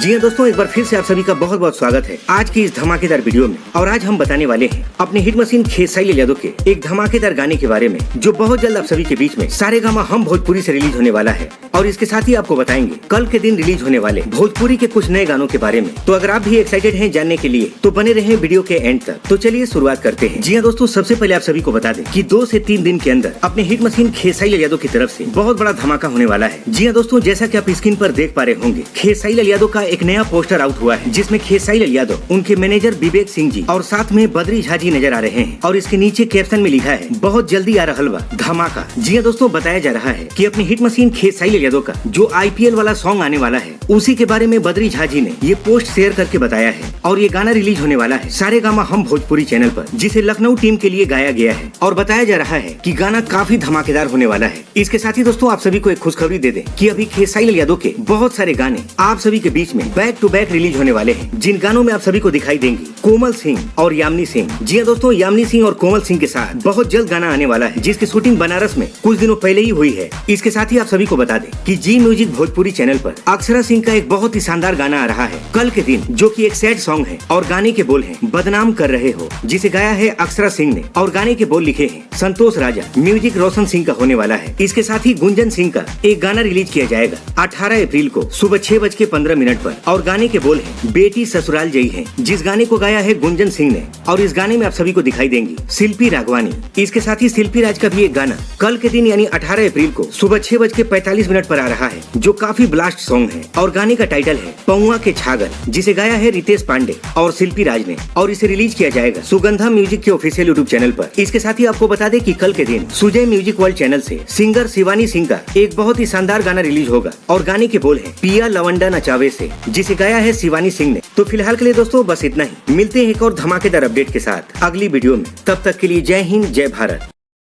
जी हाँ दोस्तों, एक बार फिर से आप सभी का बहुत बहुत स्वागत है आज की इस धमाकेदार वीडियो में। और आज हम बताने वाले हैं अपने हिट मशीन खेसारी लाल यादव के एक धमाकेदार गाने के बारे में, जो बहुत जल्द आप सभी के बीच में सारेगामा हम भोजपुरी से रिलीज होने वाला है। और इसके साथ ही आपको बताएंगे कल के दिन रिलीज होने वाले भोजपुरी के कुछ नए गानों के बारे में। तो अगर आप भी एक्साइटेड हैं जानने के लिए तो बने रहें वीडियो के एंड तक। तो चलिए शुरुआत करते हैं। जी हाँ दोस्तों, सबसे पहले आप सभी को बता दें कि 2 से 3 दिन के अंदर अपने हिट मशीन खेसारी लाल यादव की तरफ से बहुत बड़ा धमाका होने वाला है। जी हाँ दोस्तों, जैसा कि आप स्क्रीन पर देख पा रहे होंगे, खेसारी लाल यादव का एक नया पोस्टर आउट हुआ है जिसमें खेसारी लाल यादव, उनके मैनेजर विवेक सिंह जी और साथ में बद्री झा जी नजर आ रहे हैं। और इसके नीचे कैप्शन में लिखा है, बहुत जल्दी आ रहल बा धमाका। जी हाँ दोस्तों, बताया जा रहा है कि अपनी हिट मशीन खेसारी लाल यादव का जो IPL वाला सॉन्ग आने वाला है, उसी के बारे में बद्री झा जी ने ये पोस्ट शेयर करके बताया है। और ये गाना रिलीज होने वाला है सारेगामा हम भोजपुरी चैनल पर, जिसे लखनऊ टीम के लिए गाया गया है। और बताया जा रहा है कि गाना काफी धमाकेदार होने वाला है। इसके साथ ही दोस्तों आप सभी को एक खुशखबरी दे दें कि अभी खेसारी लाल यादव के बहुत सारे गाने आप सभी के बीच में बैक टू बैक रिलीज होने वाले हैं, जिन गानों में आप सभी को दिखाई देंगी कोमल सिंह और यामिनी सिंह। जी हाँ दोस्तों, यामिनी सिंह और कोमल सिंह के साथ बहुत जल्द गाना आने वाला है, जिसकी शूटिंग बनारस में कुछ दिनों पहले ही हुई है। इसके साथ ही आप सभी को बता दें कि जी म्यूजिक भोजपुरी चैनल पर अक्षरा सिंह का एक बहुत ही शानदार गाना आ रहा है कल के दिन, जो कि एक सैड सॉन्ग है। और गाने के बोल हैं बदनाम कर रहे हो, जिसे गाया है अक्षरा सिंह ने। और गाने के बोल लिखे हैं संतोष राजा, म्यूजिक रोशन सिंह का होने वाला है। इसके साथ ही गुंजन सिंह का एक गाना रिलीज किया जाएगा 18 अप्रैल को सुबह 6:15 पर। और गाने के बोल हैं बेटी ससुराल जई है, जिस गाने को गाया है गुंजन सिंह ने। और इस गाने में आप सभी को दिखाई देंगी शिल्पी राघवानी। इसके साथ ही शिल्पी राज का भी एक गाना कल के दिन यानी 18 अप्रैल को सुबह 6:45 पर आ रहा है, जो काफी ब्लास्ट सॉन्ग है। और गाने का टाइटल है पौआ के छागल, जिसे गाया है रितेश पांडे और शिल्पी राज ने। और इसे रिलीज किया जाएगा सुगंधा म्यूजिक के ऑफिशियल यूट्यूब चैनल पर। इसके साथ ही आपको बता दें कि कल के दिन सुजय म्यूजिक वर्ल्ड चैनल से सिंगर शिवानी सिंह का एक बहुत ही शानदार गाना रिलीज होगा। और गाने के बोल है पिया लवंडा नचावे से, जिसे गाया है शिवानी सिंह ने। तो फिलहाल के लिए दोस्तों बस इतना ही। मिलते हैं एक और धमाकेदार अपडेट के साथ अगली वीडियो में। तब तक के लिए जय हिंद, जय भारत।